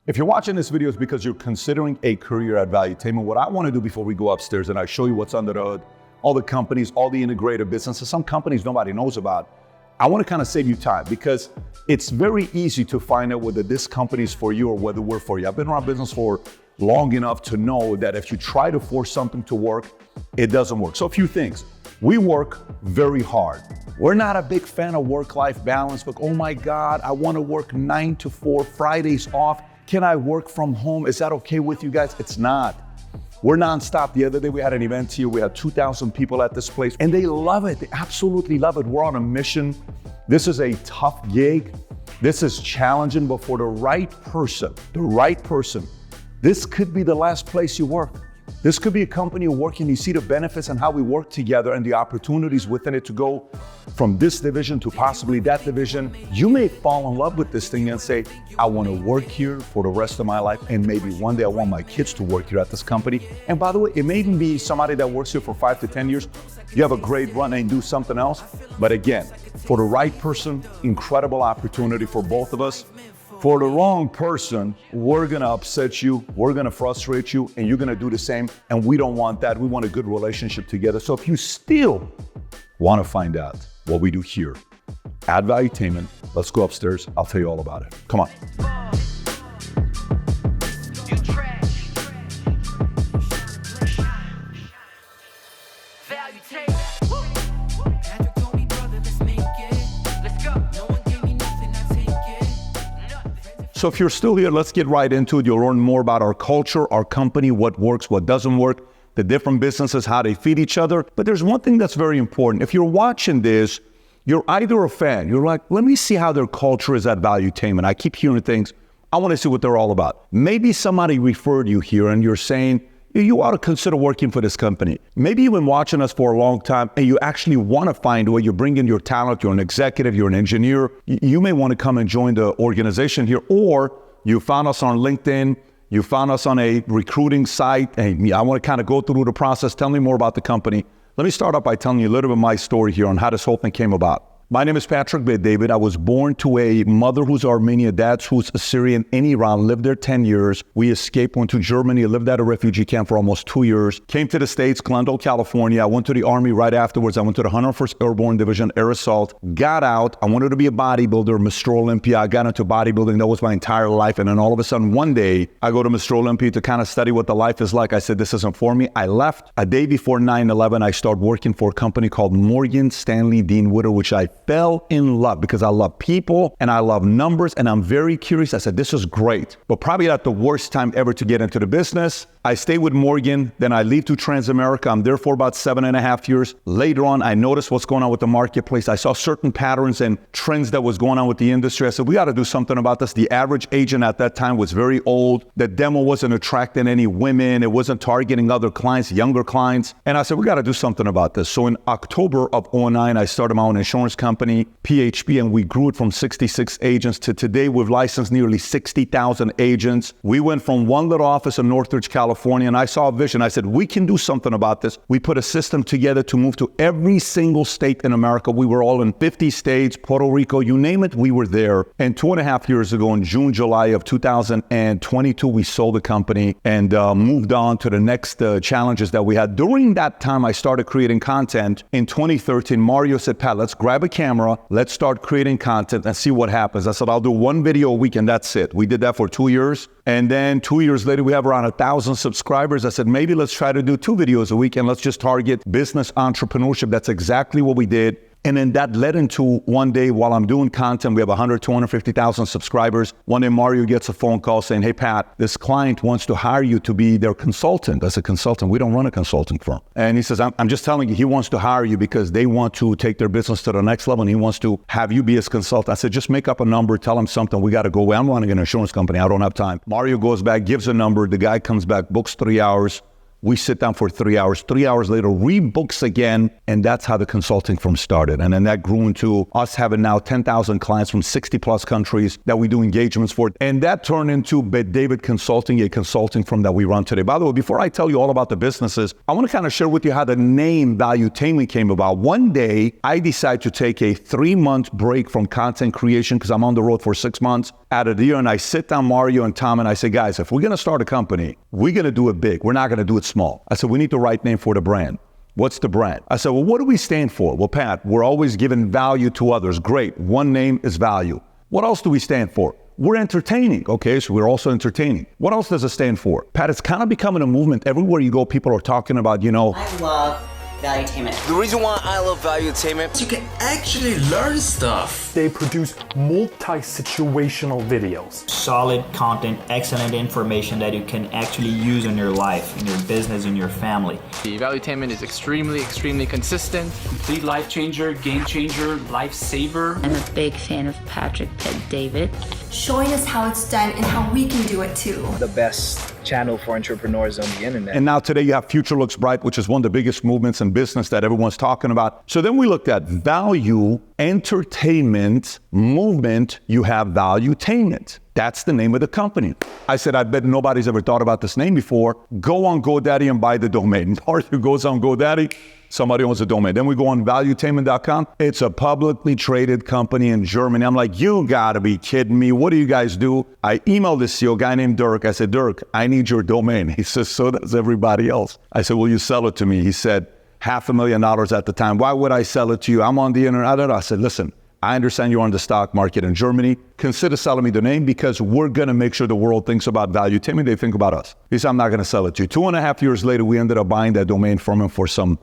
If you're watching this video, it's because you're considering a career at Valuetainment. What I want to do before we go upstairs and I show you what's under the hood, all the companies, all the integrated businesses, some companies nobody knows about, I want to kind of save you time because it's very easy to find out whether this company is for you or whether we're for you. I've been around business for long enough to know that if you try to force something to work, it doesn't work. So a few things. We work very hard. We're not a big fan of work-life balance, but oh my God, I want to work 9 to 4, Fridays off. Can I work from home? Is that okay with you guys? It's not. We're nonstop. The other day we had an event here. We had 2,000 people at this place and they love it. They absolutely love it. We're on a mission. This is a tough gig. This is challenging, but for the right person, this could be the last place you work. This could be a company you work in. You see the benefits and how we work together and the opportunities within it to go from this division to possibly that division. You may fall in love with this thing and say, I want to work here for the rest of my life. And maybe one day I want my kids to work here at this company. And by the way, it may even be somebody that works here for 5 to 10 years. You have a great run and do something else. But again, for the right person, incredible opportunity for both of us. For the wrong person, we're gonna upset you, we're gonna frustrate you, and you're gonna do the same, and we don't want that. We want a good relationship together. So if you still wanna find out what we do here at Valuetainment, let's go upstairs. I'll tell you all about it. Come on. So if you're still here, let's get right into it. You'll learn more about our culture, our company, what works, what doesn't work, the different businesses, how they feed each other. But there's one thing that's very important. If you're watching this, you're either a fan, you're like, let me see how their culture is at Valuetainment. I keep hearing things. I want to see what they're all about. Maybe somebody referred you here and you're saying, you ought to consider working for this company. Maybe you've been watching us for a long time and you actually want to find a way. You're bringing your talent, you're an executive, you're an engineer. You may want to come and join the organization here, or you found us on LinkedIn, you found us on a recruiting site, and I want to kind of go through the process. Tell me more about the company. Let me start off by telling you a little bit of my story here on how this whole thing came about. My name is Patrick David. I was born to a mother who's Armenian, dad who's Assyrian in Iran, lived there 10 years. We escaped, went to Germany, lived at a refugee camp for almost 2 years. Came to the States, Glendale, California. I went to the Army right afterwards. I went to the 101st Airborne Division, Air Assault. Got out. I wanted to be a bodybuilder, Mr. Olympia. I got into bodybuilding. That was my entire life. And then all of a sudden, one day, I go to Mr. Olympia to kind of study what the life is like. I said, this isn't for me. I left. A day before 9/11, I started working for a company called Morgan Stanley Dean Witter, which I fell in love because I love people and I love numbers and I'm very curious. I said, this is great, but probably not the worst time ever to get into the business. I stay with Morgan, then I leave to Transamerica. I'm there for about 7.5 years. Later on, I noticed what's going on with the marketplace. I saw certain patterns and trends that was going on with the industry. I said, we got to do something about this. The average agent at that time was very old. The demo wasn't attracting any women. It wasn't targeting other clients, younger clients. And I said, we got to do something about this. So in October of 2009, I started my own insurance company, PHP, and we grew it from 66 agents to today. We've licensed nearly 60,000 agents. We went from one little office in Northridge, California, and I saw a vision. I said, we can do something about this. We put a system together to move to every single state in America. We were all in 50 states, Puerto Rico, you name it, we were there. And 2.5 years ago, in June, July of 2022, we sold the company and moved on to the next challenges that we had. During that time, I started creating content. In 2013, Mario said, Pat, let's grab a camera. Let's start creating content and see what happens. I said, I'll do one video a week and that's it. We did that for 2 years. And then 2 years later, we have around 1,000 subscribers. I said, maybe let's try to do 2 videos a week and let's just target business entrepreneurship. That's exactly what we did. And then that led into one day while I'm doing content, we have 100, 250,000 subscribers. One day Mario gets a phone call saying, hey, Pat, this client wants to hire you to be their consultant. As a consultant, we don't run a consulting firm. And he says, I'm just telling you, he wants to hire you because they want to take their business to the next level and he wants to have you be his consultant. I said, just make up a number, tell him something. We got to go away. I'm running an insurance company. I don't have time. Mario goes back, gives a number. The guy comes back, books 3 hours. We sit down for 3 hours. 3 hours later, rebooks again. And that's how the consulting firm started. And then that grew into us having now 10,000 clients from 60 plus countries that we do engagements for. And that turned into David Consulting, a consulting firm that we run today. By the way, before I tell you all about the businesses, I want to kind of share with you how the name Valuetainment came about. One day, I decided to take a 3-month break from content creation because I'm on the road for 6 months out of the year. And I sit down, Mario and Tom, and I say, guys, if we're going to start a company, we're going to do it big. We're not going to do it small. I said, we need the right name for the brand. What's the brand? I said, well, what do we stand for? Well, Pat, we're always giving value to others. Great. One name is value. What else do we stand for? We're entertaining. Okay, so we're also entertaining. What else does it stand for? Pat, it's kind of becoming a movement. Everywhere you go, people are talking about, I love Valuetainment. The reason why I love Valuetainment is you can actually learn stuff. They produce multi-situational videos. Solid content, excellent information that you can actually use in your life, in your business, in your family. The Valuetainment is extremely consistent. Complete life changer, game changer, life saver. I'm a big fan of Patrick David. Showing us how it's done and how we can do it too. The best channel for entrepreneurs on the internet. And now today you have Future Looks Bright, which is one of the biggest movements in business that everyone's talking about. So then we looked at value, entertainment, movement, you have Valuetainment. That's the name of the company. I said, I bet nobody's ever thought about this name before. Go on GoDaddy and buy the domain. Mario goes on GoDaddy, somebody owns the domain. Then we go on valuetainment.com. It's a publicly traded company in Germany. I'm like, you gotta be kidding me. What do you guys do? I emailed the CEO, a guy named Dirk. I said, Dirk, I need your domain. He says, so does everybody else. I said, will you sell it to me? He said, $500,000 at the time. Why would I sell it to you? I'm on the internet. I said, listen, I understand you're on the stock market in Germany. Consider selling me the name because we're going to make sure the world thinks about Valuetainment. They think about us. He said, I'm not going to sell it to you. 2.5 years later, we ended up buying that domain from him for some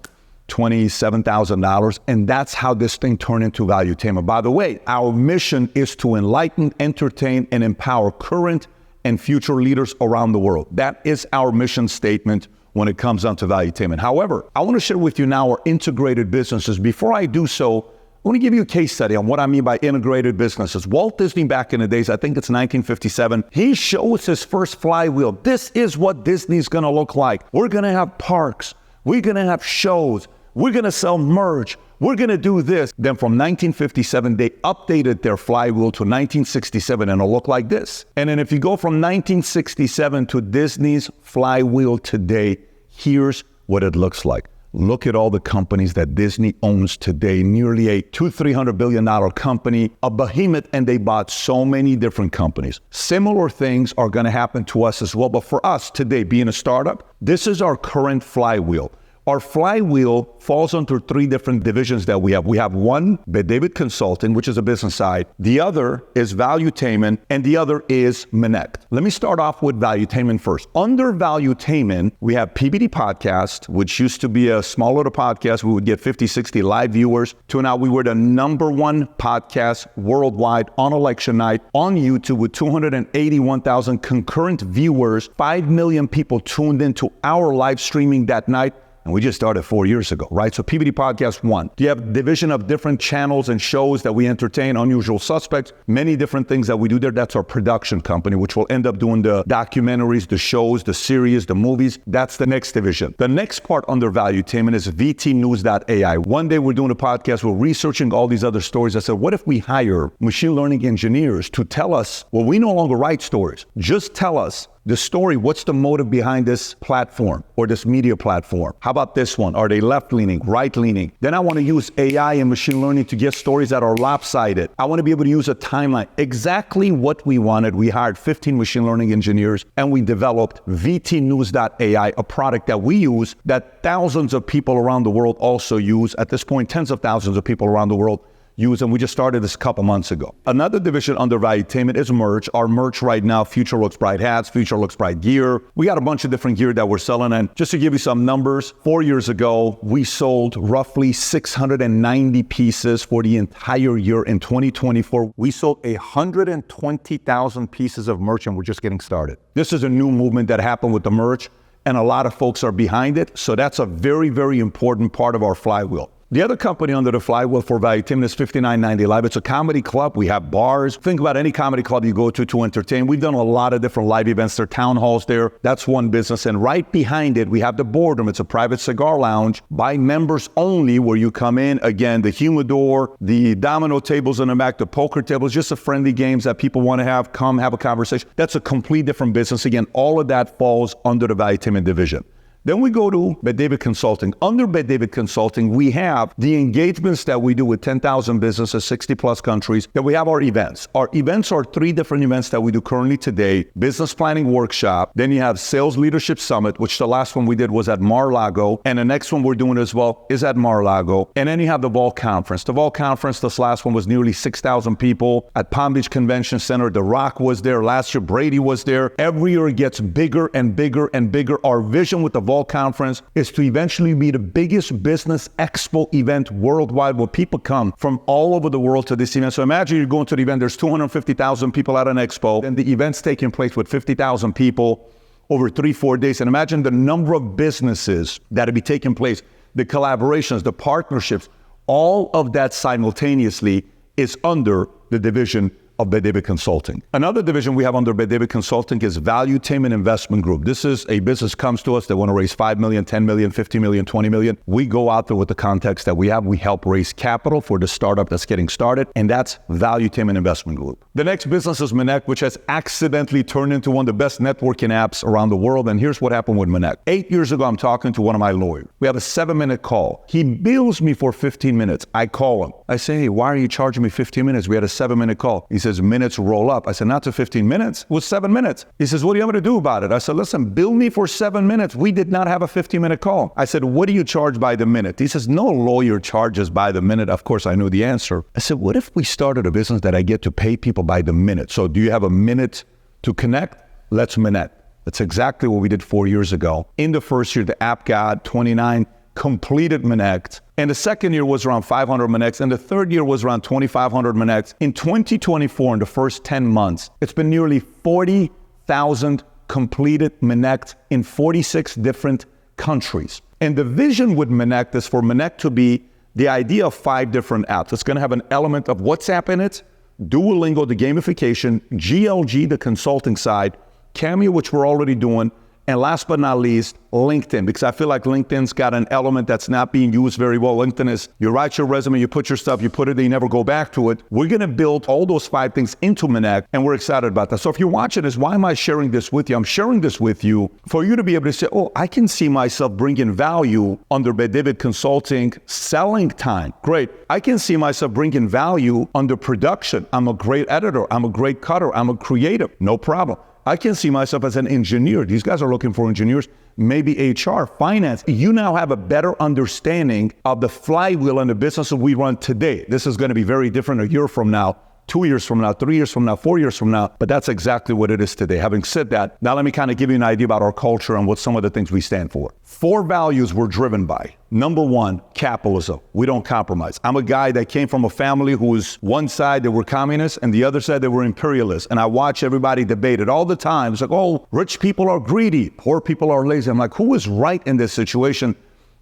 $27,000. And that's how this thing turned into Valuetainment. By the way, our mission is to enlighten, entertain, and empower current and future leaders around the world. That is our mission statement when it comes down to Valuetainment. However, I want to share with you now our integrated businesses. Before I do so, I want to give you a case study on what I mean by integrated businesses. Walt Disney, back in the days, I think it's 1957, he shows his first flywheel. This is what Disney's going to look like. We're going to have parks. We're going to have shows. We're going to sell merch. We're going to do this. Then from 1957, they updated their flywheel to 1967 and it'll look like this. And then if you go from 1967 to Disney's flywheel today, here's what it looks like. Look at all the companies that Disney owns today, nearly a $200-300 billion company, a behemoth, and they bought so many different companies. Similar things are going to happen to us as well. But for us today, being a startup, this is our current flywheel. Our flywheel falls under 3 different divisions that we have. We have one, David Consulting, which is a business side. The other is Valuetainment, and the other is Minect. Let me start off with Valuetainment first. Under Valuetainment, we have PBD Podcast, which used to be a small little podcast. We would get 50, 60 live viewers. To now, we were the #1 podcast worldwide on election night on YouTube with 281,000 concurrent viewers. 5 million people tuned into our live streaming that night. And we just started 4 years ago, right? So PBD Podcast 1. You have a division of different channels and shows that we entertain, Unusual Suspects, many different things that we do there. That's our production company, which will end up doing the documentaries, the shows, the series, the movies. That's the next division. The next part under Valuetainment is VTnews.ai. One day we're doing a podcast, we're researching all these other stories. I said, what if we hire machine learning engineers to tell us, well, we no longer write stories. Just tell us the story, what's the motive behind this platform or this media platform? How about this one? Are they left-leaning, right-leaning? Then I want to use AI and machine learning to get stories that are lopsided. I want to be able to use a timeline. Exactly what we wanted. We hired 15 machine learning engineers and we developed VTnews.ai, a product that we use that thousands of people around the world also use. At this point, tens of thousands of people around the world use, and we just started this a couple months ago. Another division under Valuetainment is merch. Our merch right now, Future Looks Bright hats, Future Looks Bright gear. We got a bunch of different gear that we're selling. And just to give you some numbers, 4 years ago, we sold roughly 690 pieces for the entire year. In 2024, we sold 120,000 pieces of merch, and we're just getting started. This is a new movement that happened with the merch, and a lot of folks are behind it. So that's a very, very important part of our flywheel. The other company under the flywheel for Valuetainment is 5990 Live. It's a comedy club. We have bars. Think about any comedy club you go to entertain. We've done a lot of different live events. There are town halls there. That's one business. And right behind it, we have the Boardroom. It's a private cigar lounge by members only, where you come in. Again, the humidor, the domino tables in the back, the poker tables, just the friendly games that people want to have. Come have a conversation. That's a complete different business. Again, all of that falls under the Valuetainment division. Then we go to Bet David Consulting. Under Bet David Consulting, we have the engagements that we do with 10,000 businesses, 60 plus countries. Then we have our events. Our events are 3 different events that we do currently today. Business Planning Workshop. Then you have Sales Leadership Summit, which the last one we did was at Mar-a-Lago. And the next one we're doing as well is at Mar-a-Lago. And then you have the Vol Conference. The Vol Conference, this last one was nearly 6,000 people at Palm Beach Convention Center. The Rock was there. Last year, Brady was there. Every year it gets bigger and bigger and bigger. Our vision with the Vol Conference is to eventually be the biggest business expo event worldwide, where people come from all over the world to this event. So imagine you're going to the event, there's 250,000 people at an expo, and the event's taking place with 50,000 people over 3-4 days. And imagine the number of businesses that'll be taking place, the collaborations, the partnerships, all of that simultaneously is under the division of Bet David Consulting. Another division we have under Bet David Consulting is Valuetainment Investment Group. This is a business comes to us, they want to raise 5 million, 10 million, 50 million, 20 million. We go out there with the context that we have. We help raise capital for the startup that's getting started, and that's Valuetainment Investment Group. The next business is Monect, which has accidentally turned into one of the best networking apps around the world. And here's what happened with Monect. 8 years ago, I'm talking to one of my lawyers. We have a 7-minute call. He bills me for 15 minutes. I call him. I say, hey, why are you charging me 15 minutes? We had a 7-minute call. He says, minutes roll up. I said, not to 15 minutes. It was 7 minutes. He says, what do you want me to do about it? I said, listen, bill me for 7 minutes. We did not have a 15-minute call. I said, what do you charge by the minute? He says, no lawyer charges by the minute. Of course, I knew the answer. I said, what if we started a business that I get to pay people by the minute? So do you have a minute to connect? Let's Monect. That's exactly what we did 4 years ago. In the first year, the app got 29 completed Monect. And the second year was around 500 Monects. And the third year was around 2,500 Monects. In 2024, in the first 10 months, it's been nearly 40,000 completed Monects in 46 different countries. And the vision with Monect is for Monect to be the idea of 5 different apps. It's going to have an element of WhatsApp in it, Duolingo, the gamification, GLG, the consulting side, Cameo, which we're already doing, and last but not least, LinkedIn, because I feel like LinkedIn's got an element that's not being used very well. LinkedIn is, you write your resume, you put your stuff, you put it, you never go back to it. We're going to build all those 5 things into Monect, and we're excited about that. So if you're watching this, why am I sharing this with you? I'm sharing this with you for you to be able to say, oh, I can see myself bringing value under Bet David Consulting, selling time. Great. I can see myself bringing value under production. I'm a great editor. I'm a great cutter. I'm a creative. No problem. I can see myself as an engineer. These guys are looking for engineers, maybe HR, finance. You now have a better understanding of the flywheel and the business that we run today. This is going to be very different a year from now, 2 years from now, 3 years from now, 4 years from now, but that's exactly what it is today. Having said that, now let me kind of give you an idea about our culture and what some of the things we stand for. 4 values we're driven by. Number 1, capitalism. We don't compromise. I'm a guy that came from a family who was one side they were communists and the other side they were imperialists. And I watch everybody debate it all the time. It's like, oh, rich people are greedy, poor people are lazy. I'm like, who is right in this situation?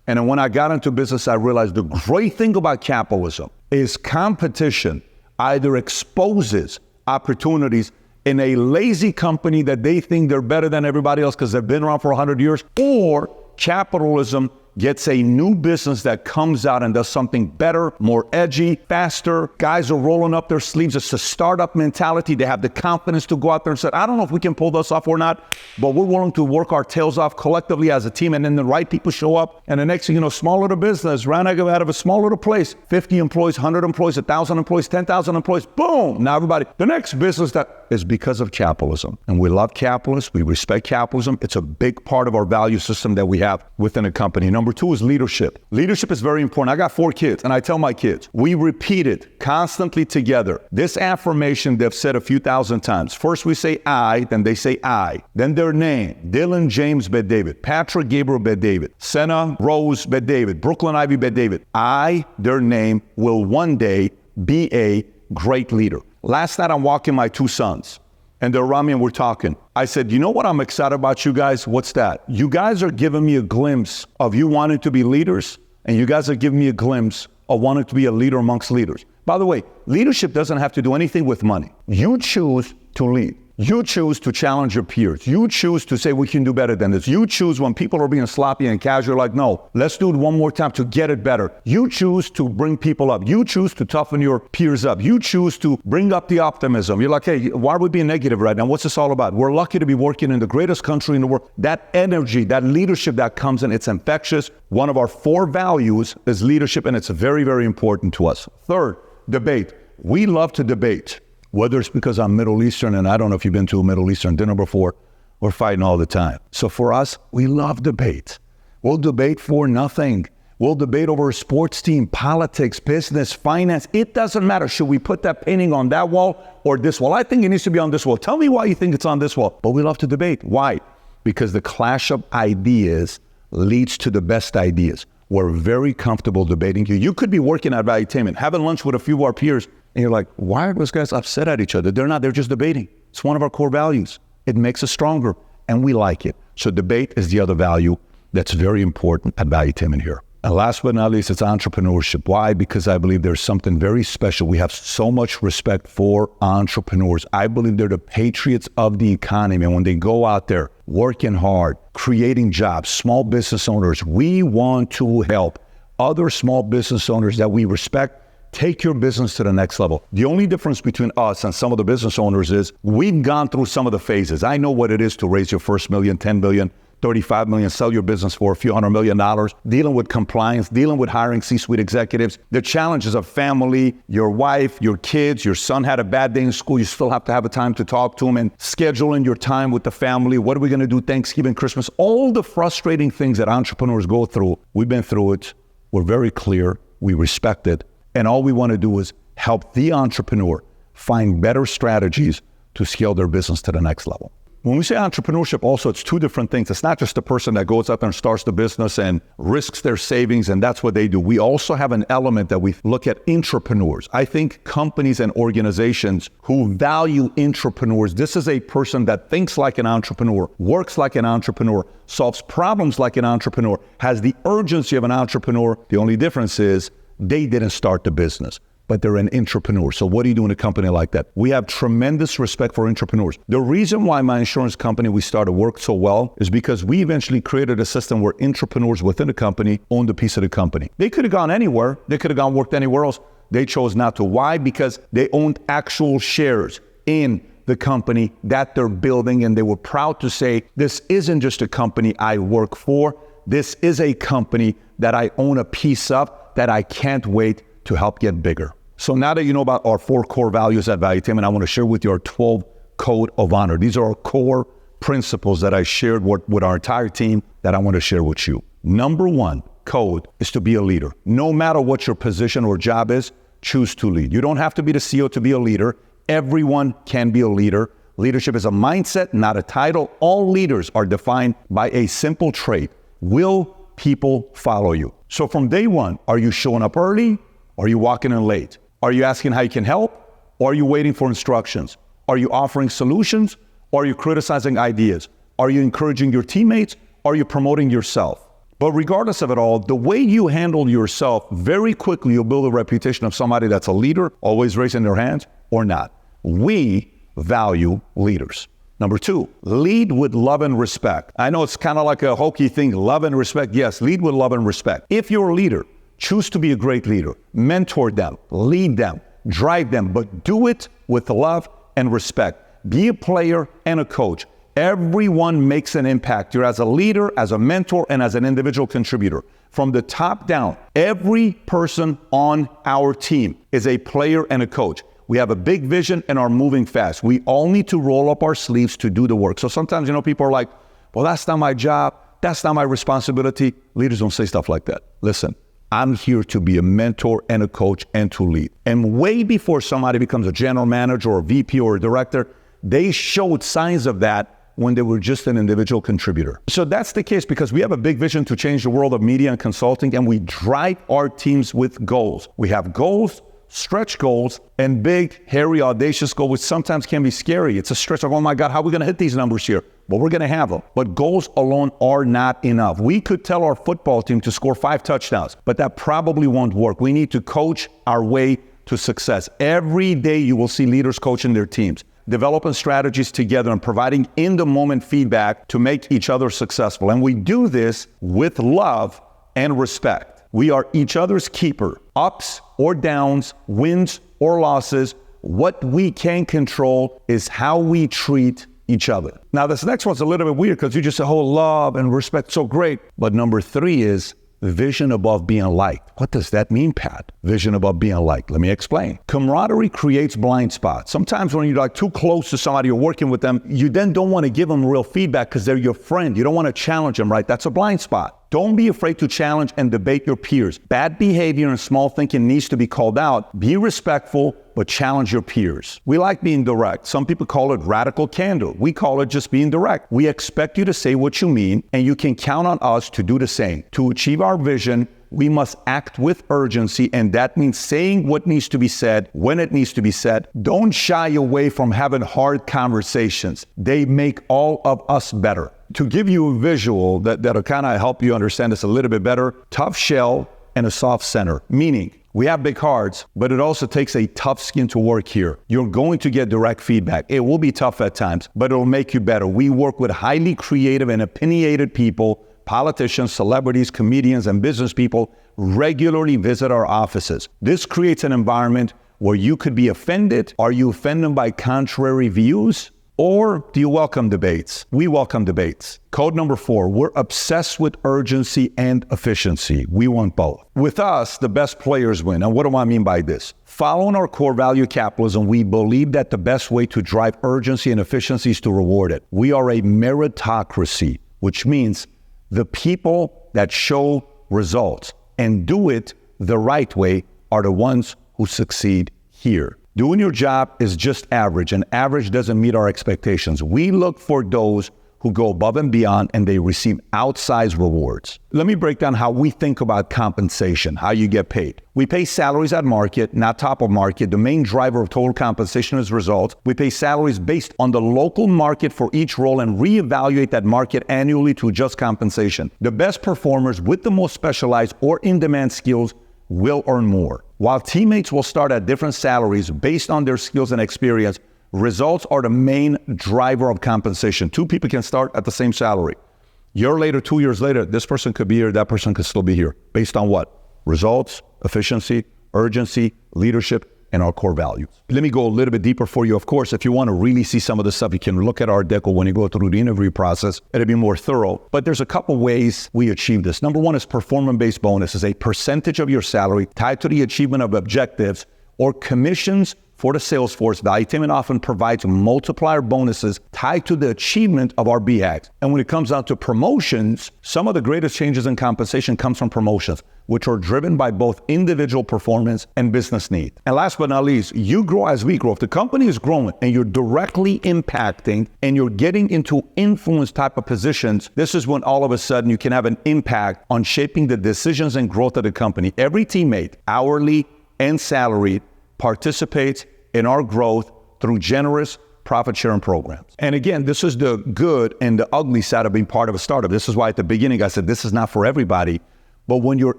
And then when I got into business, I realized the great thing about capitalism is competition either exposes opportunities in a lazy company that they think they're better than everybody else because they've been around for 100 years, or capitalism gets a new business that comes out and does something better, more edgy, faster. Guys are rolling up their sleeves. It's a startup mentality. They have the confidence to go out there and say, I don't know if we can pull this off or not, but we're willing to work our tails off collectively as a team. And then the right people show up. And the next thing you know, small little business, ran out of a small little place, 50 employees, 100 employees, 1,000 employees, 10,000 employees, boom. Now everybody, the next business that is because of capitalism. And we love capitalists. We respect capitalism. It's a big part of our value system that we have within a company. Number 2 is leadership. Leadership is very important. I got 4 kids, and I tell my kids, we repeat it constantly together. This affirmation they've said a few thousand times. First we say I, then they say I. Then their name, Dylan James Bet David, Patrick Gabriel Bet David, Senna Rose Bet David, Brooklyn Ivy Bet David. I, their name, will one day be a great leader. Last night I'm walking my 2 sons. And they're around me and we're talking. I said, you know what I'm excited about you guys? What's that? You guys are giving me a glimpse of you wanting to be leaders And you guys are giving me a glimpse of wanting to be a leader amongst leaders. By the way, leadership doesn't have to do anything with money. You choose to lead. You choose to challenge your peers. You choose to say we can do better than this. You choose when people are being sloppy and casual, like, no, let's do it one more time to get it better. You choose to bring people up. You choose to toughen your peers up. You choose to bring up the optimism. You're like, hey, why are we being negative right now? What's this all about? We're lucky to be working in the greatest country in the world. That energy, that leadership that comes in, it's infectious. One of our 4 values is leadership, and it's very, very important to us. Third, debate. We love to debate. Whether it's because I'm Middle Eastern, and I don't know if you've been to a Middle Eastern dinner before, we're fighting all the time. So for us, we love debate. We'll debate for nothing. We'll debate over a sports team, politics, business, finance. It doesn't matter. Should we put that painting on that wall or this wall? I think it needs to be on this wall. Tell me why you think it's on this wall. But we love to debate. Why? Because the clash of ideas leads to the best ideas. We're very comfortable debating you. You could be working at Valuetainment, having lunch with a few of our peers, and you're like, why are those guys upset at each other? They're not, they're just debating. It's one of our core values. It makes us stronger, and we like it. So debate is the other value that's very important at Valuetainment here. And last but not least, it's entrepreneurship. Why? Because I believe there's something very special. We have so much respect for entrepreneurs. I believe they're the patriots of the economy. And when they go out there working hard, creating jobs, small business owners, we want to help other small business owners that we respect take your business to the next level. The only difference between us and some of the business owners is we've gone through some of the phases. I know what it is to raise your first million, 10 million, 35 million, sell your business for a few $100 million, dealing with compliance, dealing with hiring C-suite executives, the challenges of family, your wife, your kids, your son had a bad day in school, you still have to have a time to talk to him, and scheduling your time with the family. What are we going to do Thanksgiving, Christmas? All the frustrating things that entrepreneurs go through, we've been through it. We're very clear. We respect it. And all we want to do is help the entrepreneur find better strategies to scale their business to the next level. When we say entrepreneurship, also, it's 2 different things. It's not just the person that goes up and starts the business and risks their savings, and that's what they do. We also have an element that we look at entrepreneurs. I think companies and organizations who value entrepreneurs, this is a person that thinks like an entrepreneur, works like an entrepreneur, solves problems like an entrepreneur, has the urgency of an entrepreneur. The only difference is they didn't start the business, but they're an entrepreneur. So what do you do in a company like that? We have tremendous respect for entrepreneurs. The reason why my insurance company we started worked so well is because we eventually created a system where entrepreneurs within the company owned a piece of the company. They could have gone anywhere. They could have gone worked anywhere else. They chose not to. Why? Because they owned actual shares in the company that they're building, and they were proud to say, this isn't just a company I work for. This is a company that I own a piece of that I can't wait to help get bigger. So now that you know about our 4 core values at Valuetainment, I want to share with you our 12 code of honor. These are our core principles that I shared with our entire team that I want to share with you. Number 1 code is to be a leader. No matter what your position or job is, choose to lead. You don't have to be the CEO to be a leader. Everyone can be a leader. Leadership is a mindset, not a title. All leaders are defined by a simple trait. Will people follow you? So from day one, are you showing up early? Are you walking in late? Are you asking how you can help? Or are you waiting for instructions? Are you offering solutions? Or are you criticizing ideas? Are you encouraging your teammates? Or are you promoting yourself? But regardless of it all, the way you handle yourself, very quickly you'll build a reputation of somebody that's a leader, always raising their hands, or not. We value leaders. Number 2, lead with love and respect. I know it's kind of like a hokey thing, love and respect. Yes, lead with love and respect. If you're a leader, choose to be a great leader. Mentor them, lead them, drive them, but do it with love and respect. Be a player and a coach. Everyone makes an impact. You're as a leader, as a mentor, and as an individual contributor. From the top down, every person on our team is a player and a coach. We have a big vision and are moving fast. We all need to roll up our sleeves to do the work. So sometimes, people are like, well, that's not my job. That's not my responsibility. Leaders don't say stuff like that. Listen, I'm here to be a mentor and a coach and to lead. And way before somebody becomes a general manager or a VP or a director, they showed signs of that when they were just an individual contributor. So that's the case because we have a big vision to change the world of media and consulting, and we drive our teams with goals. We have goals. stretch goals, and big, hairy, audacious goals, which sometimes can be scary. It's a stretch of, oh my God, how are we going to hit these numbers here? But we're going to have them. But goals alone are not enough. We could tell our football team to score 5 touchdowns, but that probably won't work. We need to coach our way to success. Every day you will see leaders coaching their teams, developing strategies together and providing in-the-moment feedback to make each other successful. And we do this with love and respect. We are each other's keeper. Ups or downs, wins or losses, what we can control is how we treat each other. Now, this next one's a little bit weird because you just say, oh, love and respect, so great. But number 3 is vision above being liked. What does that mean, Pat? Vision above being liked. Let me explain. Camaraderie creates blind spots. Sometimes when you're like too close to somebody, you're working with them, you then don't want to give them real feedback because they're your friend. You don't want to challenge them, right? That's a blind spot. Don't be afraid to challenge and debate your peers. Bad behavior and small thinking needs to be called out. Be respectful, but challenge your peers. We like being direct. Some people call it radical candor. We call it just being direct. We expect you to say what you mean, and you can count on us to do the same. To achieve our vision, we must act with urgency, and that means saying what needs to be said when it needs to be said. Don't shy away from having hard conversations. They make all of us better. To give you a visual that'll kind of help you understand this a little bit better, tough shell and a soft center, meaning we have big hearts, but it also takes a tough skin to work here. You're going to get direct feedback. It will be tough at times, but it'll make you better. We work with highly creative and opinionated people. Politicians, celebrities, comedians, and business people regularly visit our offices. This creates an environment where you could be offended. Are you offended by contrary views? Or do you welcome debates? We welcome debates. Code number 4, we're obsessed with urgency and efficiency. We want both. With us, the best players win. And what do I mean by this? Following our core value, capitalism, we believe that the best way to drive urgency and efficiency is to reward it. We are a meritocracy, which means the people that show results and do it the right way are the ones who succeed here. Doing your job is just average, and average doesn't meet our expectations. We look for those who go above and beyond, and they receive outsized rewards. Let me break down how we think about compensation, how you get paid. We pay salaries at market, not top of market. The main driver of total compensation is results. We pay salaries based on the local market for each role and reevaluate that market annually to adjust compensation. The best performers with the most specialized or in-demand skills will earn more. While teammates will start at different salaries based on their skills and experience, results are the main driver of compensation. 2 people can start at the same salary. A year later, 2 years later, this person could be here, that person could still be here. Based on what? Results, efficiency, urgency, leadership, and our core values. Let me go a little bit deeper for you. Of course, if you want to really see some of this stuff, you can look at our deck when you go through the interview process. It'll be more thorough. But there's a couple ways we achieve this. Number 1 is performance-based bonuses, a percentage of your salary tied to the achievement of objectives or commissions for the sales force. Valuetainment often provides multiplier bonuses tied to the achievement of our BHAGs. And when it comes down to promotions, some of the greatest changes in compensation comes from promotions, which are driven by both individual performance and business need. And last but not least, you grow as we grow. If the company is growing and you're directly impacting and you're getting into influence type of positions, this is when all of a sudden you can have an impact on shaping the decisions and growth of the company. Every teammate, hourly and salaried, participates in our growth through generous profit sharing programs. And again, this is the good and the ugly side of being part of a startup. This is why at the beginning I said this is not for everybody. But when you're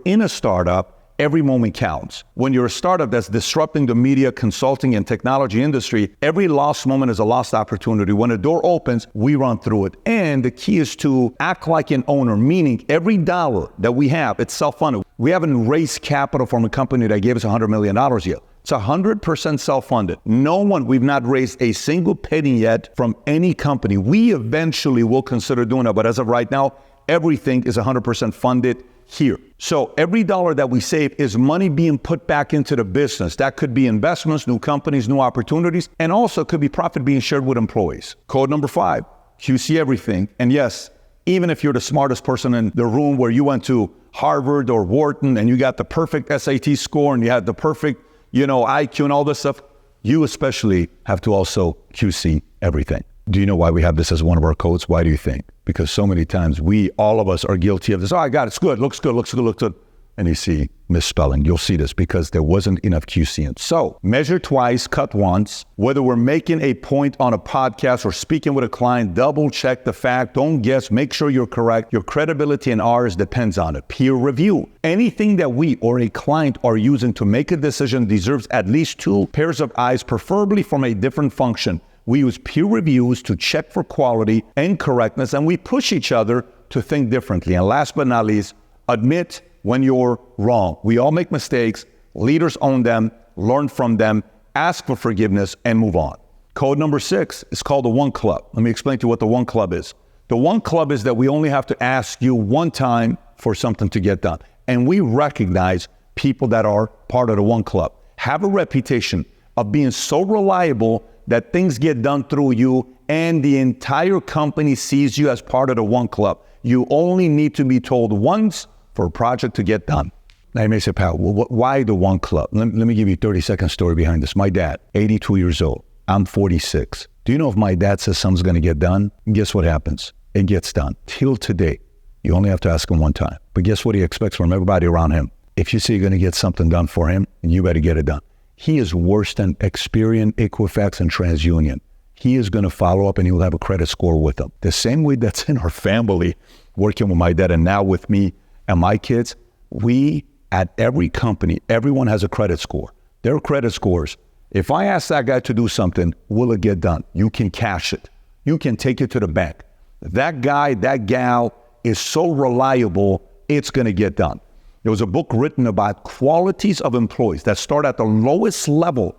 in a startup, every moment counts. When you're a startup that's disrupting the media, consulting, and technology industry, every lost moment is a lost opportunity. When a door opens, we run through it. And the key is to act like an owner, meaning every dollar that we have, it's self-funded. We haven't raised capital from a company that gave us $100 million yet. It's 100% self-funded. We've not raised a single penny yet from any company. We eventually will consider doing that, but as of right now, everything is 100% funded here. So every dollar that we save is money being put back into the business. That could be investments, new companies, new opportunities, and also could be profit being shared with employees. Code number 5, QC everything. And yes, even if you're the smartest person in the room where you went to Harvard or Wharton and you got the perfect SAT score and you had the perfect IQ and all this stuff, you especially have to also QC everything. Do you know why we have this as one of our codes? Why do you think? Because so many times all of us are guilty of this. Oh, I got it. It's good. Looks good. and you see misspelling. You'll see this because there wasn't enough QC in. So measure twice, cut once. Whether we're making a point on a podcast or speaking with a client, double check the fact. Don't guess. Make sure you're correct. Your credibility and ours depends on it. Peer review. Anything that we or a client are using to make a decision deserves at least 2 pairs of eyes, preferably from a different function. We use peer reviews to check for quality and correctness, and we push each other to think differently. And last but not least, admit when you're wrong. We all make mistakes. Leaders own them, learn from them, ask for forgiveness, and move on. Code number 6 is called the One Club. Let me explain to you what the One Club is. The One Club is that we only have to ask you one time for something to get done. And we recognize people that are part of the One Club have a reputation of being so reliable that things get done through you and the entire company sees you as part of the One Club. You only need to be told once for a project to get done. Now you may say, Pat, well, why the One Club? Let me give you a 30-second story behind this. My dad, 82 years old. I'm 46. Do you know if my dad says something's going to get done? Guess what happens? It gets done. Till today, you only have to ask him one time. But guess what he expects from everybody around him? If you say you're going to get something done for him, you better get it done. He is worse than Experian, Equifax, and TransUnion. He is going to follow up and he will have a credit score with them. The same way that's in our family, working with my dad and now with me and my kids, we at every company, everyone has a credit score. Their credit scores. If I ask that guy to do something, will it get done? You can cash it. You can take it to the bank. That guy, that gal is so reliable, it's going to get done. There was a book written about qualities of employees that start at the lowest level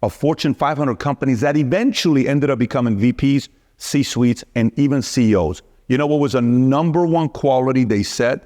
of Fortune 500 companies that eventually ended up becoming VPs, C-suites, and even CEOs. You know what was a number one quality they said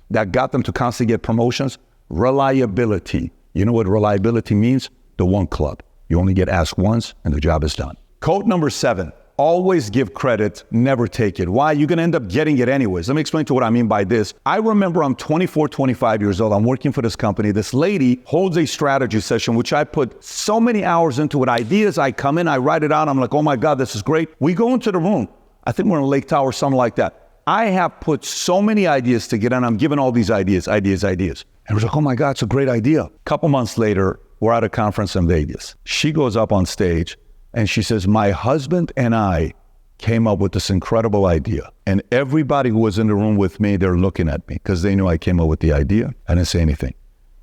that got them to constantly get promotions? Reliability. You know what reliability means? The One Club. You only get asked once and the job is done. Code number 7. Always give credit, never take it. Why? You're going to end up getting it anyways. Let me explain to you what I mean by this. I remember I'm 24, 25 years old. I'm working for this company. This lady holds a strategy session, which I put so many hours into it. Ideas, I come in, I write it out. I'm like, oh my God, this is great. We go into the room. I think we're in Lake Tower, something like that. I have put so many ideas together and I'm giving all these ideas. And we're like, oh my God, it's a great idea. A couple months later, we're at a conference in Vegas. She goes up on stage and she says, my husband and I came up with this incredible idea. And everybody who was in the room with me, they're looking at me because they knew I came up with the idea. I didn't say anything.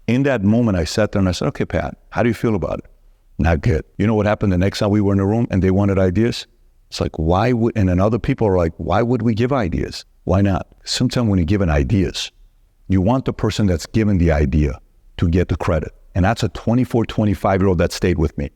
In that moment, I sat there and I said, okay, Pat, how do you feel about it? Not good. You know what happened the next time we were in the room and they wanted ideas? It's like, why would, and then other people are like, why would we give ideas? Why not? Sometimes when you're given ideas, you want the person that's given the idea to get the credit. And that's a 24, 25-year-old that stayed with me.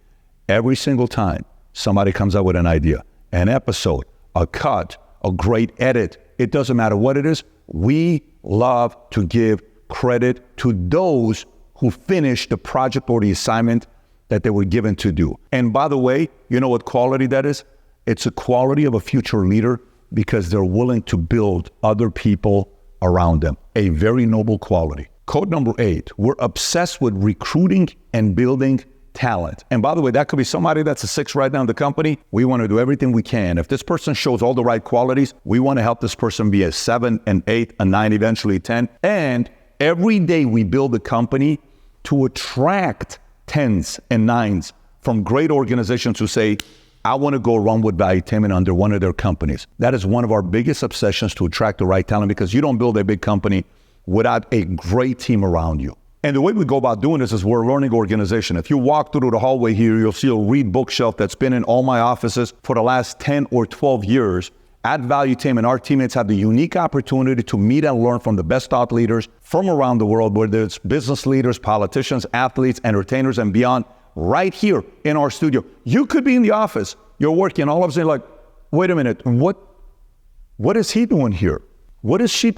Every single time somebody comes up with an idea, an episode, a cut, a great edit, it doesn't matter what it is, we love to give credit to those who finish the project or the assignment that they were given to do. And by the way, you know what quality that is? It's a quality of a future leader because they're willing to build other people around them. A very noble quality. Code number 8, we're obsessed with recruiting and building talent. And by the way, that could be somebody that's a 6 right now in the company. We want to do everything we can. If this person shows all the right qualities, we want to help this person be a 7, an 8, a 9, eventually 10. And every day we build a company to attract 10s and 9s from great organizations who say, I want to go run with Valuetainment under one of their companies. That is one of our biggest obsessions, to attract the right talent, because you don't build a big company without a great team around you. And the way we go about doing this is we're a learning organization. If you walk through the hallway here, you'll see a read bookshelf that's been in all my offices for the last 10 or 12 years. At Valuetainment, our teammates have the unique opportunity to meet and learn from the best thought leaders from around the world, whether it's business leaders, politicians, athletes, entertainers, and beyond, right here in our studio. You could be in the office, you're working, all of a sudden like, wait a minute, what is he doing here? What is she?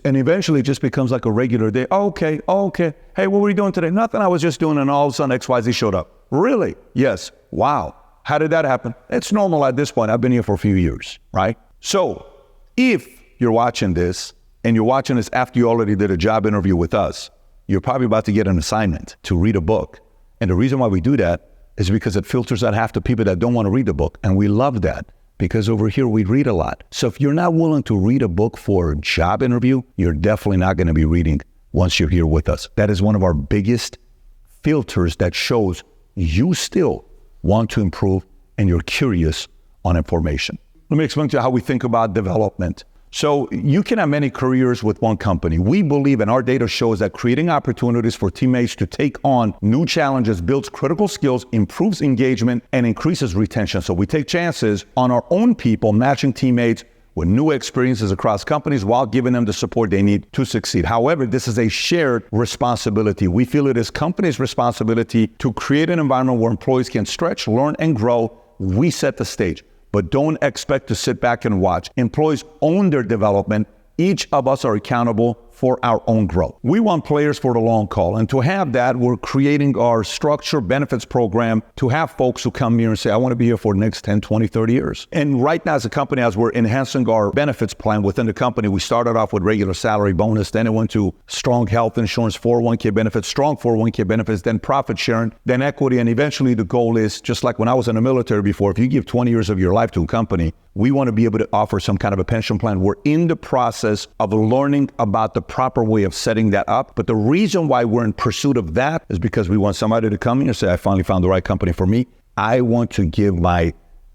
And eventually it just becomes like a regular day. Oh, okay. Hey, what were you doing today? Nothing, I was just doing, and all of a sudden XYZ showed up. Really? Yes. Wow. How did that happen? It's normal at this point. I've been here for a few years, right? So if you're watching this and you're watching this after you already did a job interview with us, you're probably about to get an assignment to read a book. And the reason why we do that is because it filters out half the people that don't want to read the book. And we love that because over here we read a lot. So if you're not willing to read a book for a job interview, you're definitely not going to be reading once you're here with us. That is one of our biggest filters that shows you still want to improve and you're curious on information. Let me explain to you how we think about development. So you can have many careers with one company. We believe, and our data shows, that creating opportunities for teammates to take on new challenges builds critical skills, improves engagement, and increases retention. So we take chances on our own people, matching teammates with new experiences across companies while giving them the support they need to succeed. However, this is a shared responsibility. We feel it is companies' responsibility to create an environment where employees can stretch, learn, and grow. We set the stage, but don't expect to sit back and watch. Employees own their development. Each of us are accountable for our own growth. We want players for the long haul, and to have that, we're creating our structure benefits program to have folks who come here and say, I want to be here for the next 10, 20, 30 years. And right now as a company, as we're enhancing our benefits plan within the company, we started off with regular salary bonus, then it went to strong health insurance, 401k benefits, strong 401k benefits, then profit sharing, then equity, and eventually the goal is, just like when I was in the military before, if you give 20 years of your life to a company, we want to be able to offer some kind of a pension plan. We're in the process of learning about the proper way of setting that up. But the reason why we're in pursuit of that is because we want somebody to come here and say, I finally found the right company for me. I want to give my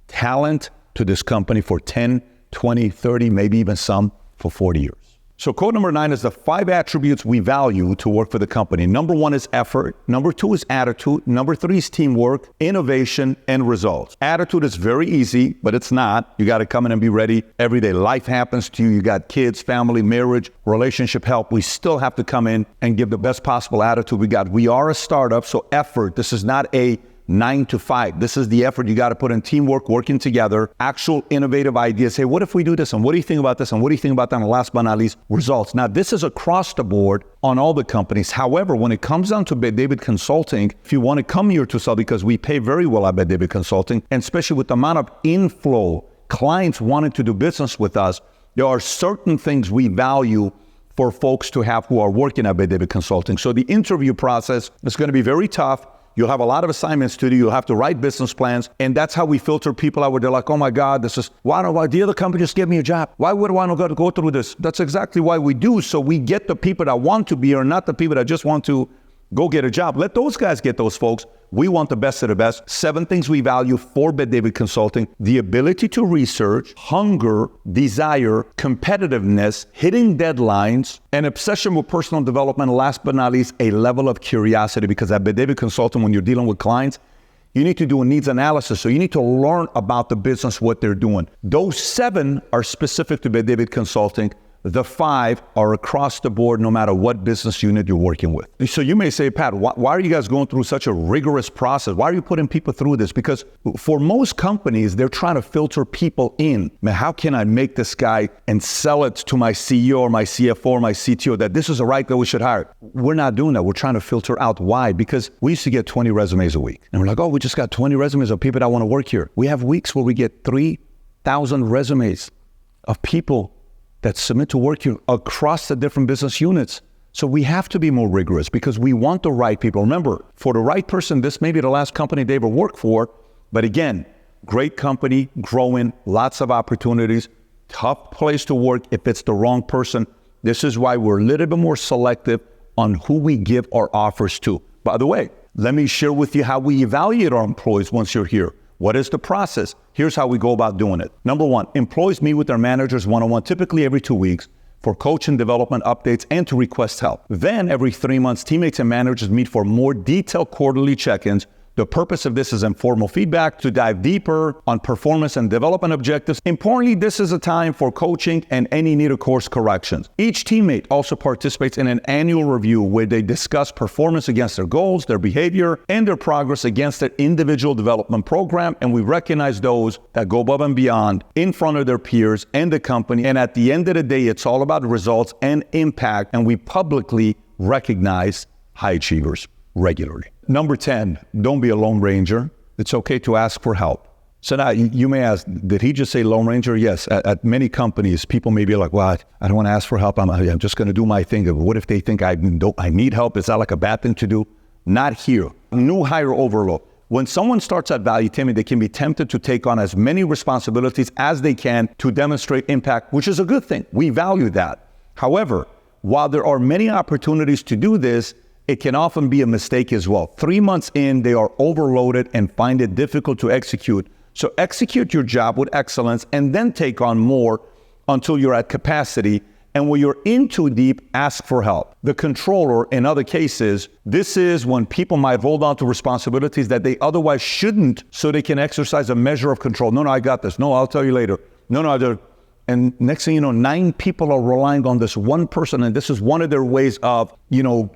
talent to this company for 10, 20, 30, maybe even some for 40 years. So code number 9 is the 5 attributes we value to work for the company. Number 1 is effort. Number 2 is attitude. Number 3 is teamwork, innovation, and results. Attitude is very easy, but it's not. You got to come in and be ready every day. Life happens to you. You got kids, family, marriage, relationship help. We still have to come in and give the best possible attitude we got. We are a startup, so effort. This is not a 9 to 5. This is the effort you got to put in teamwork, working together, actual innovative ideas. Hey, what if we do this? And what do you think about this? And what do you think about that? And last but not least, results. Now, this is across the board on all the companies. However, when it comes down to Bet David Consulting, if you want to come here to sell, because we pay very well at Bet David Consulting, and especially with the amount of inflow, clients wanting to do business with us, there are certain things we value for folks to have who are working at Bet David Consulting. So the interview process is going to be very tough. You'll have a lot of assignments to do. You'll have to write business plans. And that's how we filter people out where they're like, oh my God, this is, why the other company just give me a job? Why would I not go through this? That's exactly why we do. So we get the people that want to be here, not the people that just want to go get a job. Let those guys get those folks. We want the best of the best. 7 things we value for Bet David Consulting: the ability to research, hunger, desire, competitiveness, hitting deadlines, an obsession with personal development. Last but not least, a level of curiosity, because at Bet David Consulting, when you're dealing with clients, you need to do a needs analysis. So you need to learn about the business, what they're doing. Those 7 are specific to Bet David Consulting. The 5 are across the board, no matter what business unit you're working with. So you may say, Pat, why are you guys going through such a rigorous process? Why are you putting people through this? Because for most companies, they're trying to filter people in. Man, how can I make this guy and sell it to my CEO or my CFO or my CTO that this is the right guy we should hire? We're not doing that. We're trying to filter out. Why? Because we used to get 20 resumes a week. And we're like, oh, we just got 20 resumes of people that want to work here. We have weeks where we get 3,000 resumes of people that submit to work here across the different business units. So we have to be more rigorous because we want the right people. Remember, for the right person, this may be the last company they ever work for. But again, great company, growing, lots of opportunities, tough place to work if it's the wrong person. This is why we're a little bit more selective on who we give our offers to. By the way, let me share with you how we evaluate our employees once you're here. What is the process? Here's how we go about doing it. Number 1, employees meet with their managers one-on-one, typically every 2 weeks, for coaching development updates and to request help. Then every 3 months, teammates and managers meet for more detailed quarterly check-ins. The purpose of this is informal feedback to dive deeper on performance and development objectives. Importantly, this is a time for coaching and any needed course corrections. Each teammate also participates in an annual review where they discuss performance against their goals, their behavior, and their progress against their individual development program. And we recognize those that go above and beyond in front of their peers and the company. And at the end of the day, it's all about results and impact. And we publicly recognize high achievers regularly. Number 10, don't be a Lone Ranger. It's okay to ask for help. So now you may ask, did he just say Lone Ranger? Yes. At many companies, people may be like, well, I don't want to ask for help. I'm just going to do my thing. What if they think I need help? Is that like a bad thing to do? Not here. New hire overload. When someone starts at Valuetainment, they can be tempted to take on as many responsibilities as they can to demonstrate impact, which is a good thing. We value that. However, While there are many opportunities to do this, it can often be a mistake as well. 3 months in, they are overloaded and find it difficult to execute. So execute your job with excellence and then take on more until you're at capacity. And when you're in too deep, ask for help. The controller, in other cases, this is when people might hold on to responsibilities that they otherwise shouldn't so they can exercise a measure of control. No, I got this. No, I'll tell you later. No, I do. And next thing you know, 9 people are relying on this one person. And this is one of their ways of,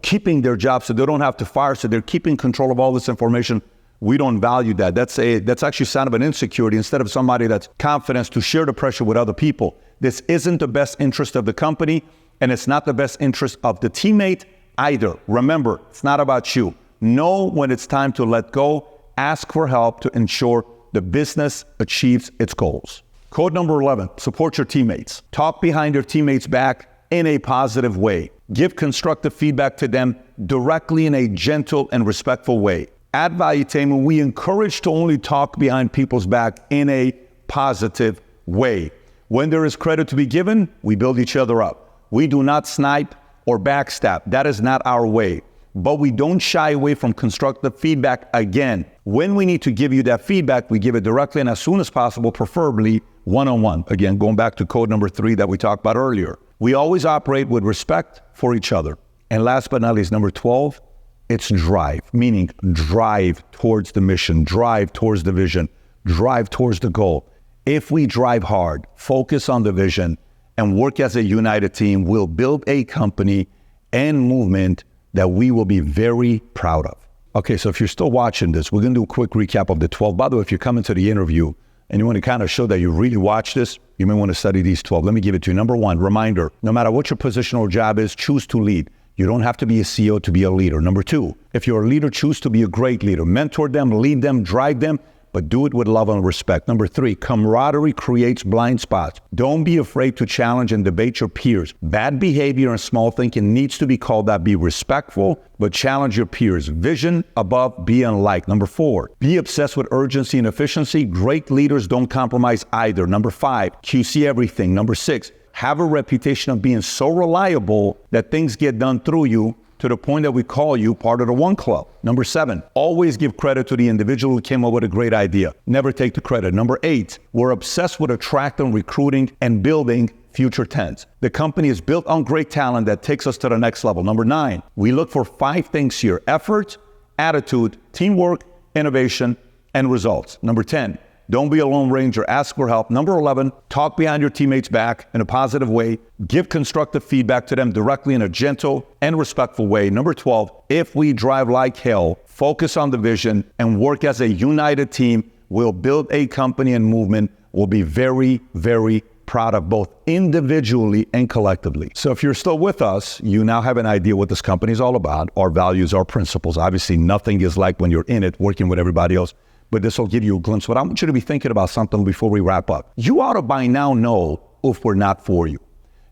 keeping their job so they don't have to fire. So they're keeping control of all this information. We don't value that. That's actually a sign of an insecurity instead of somebody that's confident to share the pressure with other people. This isn't the best interest of the company, and it's not the best interest of the teammate either. Remember, it's not about you. Know when it's time to let go. Ask for help to ensure the business achieves its goals. Code number 11, support your teammates. Talk behind your teammates' back in a positive way. Give constructive feedback to them directly in a gentle and respectful way. At Valuetainment, we encourage to only talk behind people's back in a positive way. When there is credit to be given, we build each other up. We do not snipe or backstab. That is not our way. But we don't shy away from constructive feedback again. When we need to give you that feedback, we give it directly and as soon as possible, preferably one-on-one. Again, going back to code number 3 that we talked about earlier. We always operate with respect for each other. And last but not least, number 12, it's drive, meaning drive towards the mission, drive towards the vision, drive towards the goal. If we drive hard, focus on the vision, and work as a united team, we'll build a company and movement that we will be very proud of. Okay, so if you're still watching this, we're going to do a quick recap of the 12. By the way, if you're coming to the interview and you want to kind of show that you really watch this, you may want to study these 12. Let me give it to you. Number 1, reminder, no matter what your position or job is, choose to lead. You don't have to be a CEO to be a leader. Number 2, if you're a leader, choose to be a great leader. Mentor them, lead them, drive them, but do it with love and respect. Number 3, camaraderie creates blind spots. Don't be afraid to challenge and debate your peers. Bad behavior and small thinking needs to be called out. Be respectful, but challenge your peers. Vision above being liked. Number 4, be obsessed with urgency and efficiency. Great leaders don't compromise either. Number 5, QC everything. Number 6, have a reputation of being so reliable that things get done through you to the point that we call you part of the one club. Number 7, always give credit to the individual who came up with a great idea. Never take the credit. Number 8, we're obsessed with attracting, recruiting, and building future talents. The company is built on great talent that takes us to the next level. Number 9, we look for 5 things here: effort, attitude, teamwork, innovation, and results. Number 10, don't be a lone ranger, ask for help. Number 11, talk behind your teammates' back in a positive way. Give constructive feedback to them directly in a gentle and respectful way. Number 12, if we drive like hell, focus on the vision and work as a united team, we'll build a company and movement we'll be very, very proud of, both individually and collectively. So if you're still with us, you now have an idea what this company is all about, our values, our principles. Obviously, nothing is like when you're in it, working with everybody else. But this will give you a glimpse. But I want you to be thinking about something before we wrap up. You ought to by now know if we're not for you.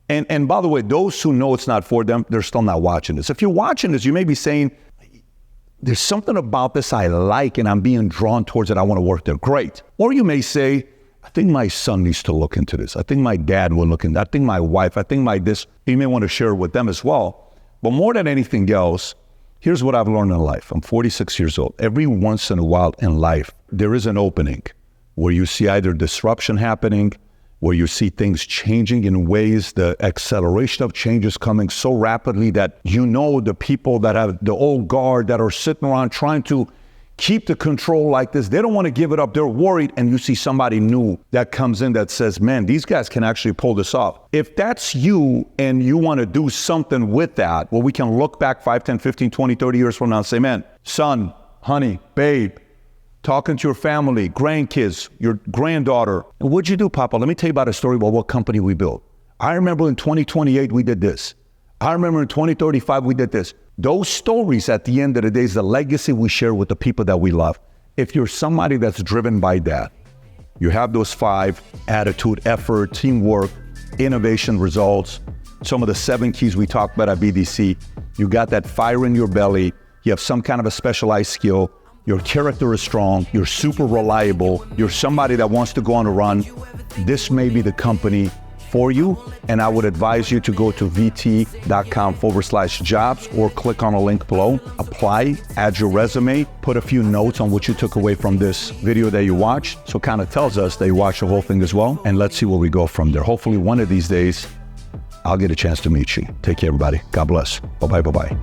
And by the way, those who know it's not for them, they're still not watching this. If you're watching this, you may be saying, there's something about this I like and I'm being drawn towards it. I want to work there. Great. Or you may say, I think my son needs to look into this. I think my dad will look into it. I think my wife, I think my this. You may want to share it with them as well. But more than anything else, here's what I've learned in life. I'm 46 years old. Every once in a while in life, there is an opening where you see either disruption happening, where you see things changing in ways, the acceleration of change is coming so rapidly that the people that have the old guard that are sitting around trying to keep the control like this, they don't want to give it up. They're worried. And you see somebody new that comes in that says, man, these guys can actually pull this off. If that's you and you want to do something with that, well, we can look back 5, 10, 15, 20, 30 years from now and say, man, son, honey, babe, talking to your family, grandkids, your granddaughter. And what'd you do, Papa? Let me tell you about a story about what company we built. I remember in 2028, we did this. I remember in 2035, we did this. Those stories at the end of the day is the legacy we share with the people that we love. If you're somebody that's driven by that, you have those 5: attitude, effort, teamwork, innovation, results, some of the 7 keys we talked about at BDC. You got that fire in your belly. You have some kind of a specialized skill. Your character is strong. You're super reliable. You're somebody that wants to go on a run. This may be the company for you. And I would advise you to go to vt.com/jobs or click on a link below, apply, add your resume, put a few notes on what you took away from this video that you watched. So it kind of tells us that you watched the whole thing as well. And let's see where we go from there. Hopefully one of these days, I'll get a chance to meet you. Take care, everybody. God bless. Bye-bye, bye-bye.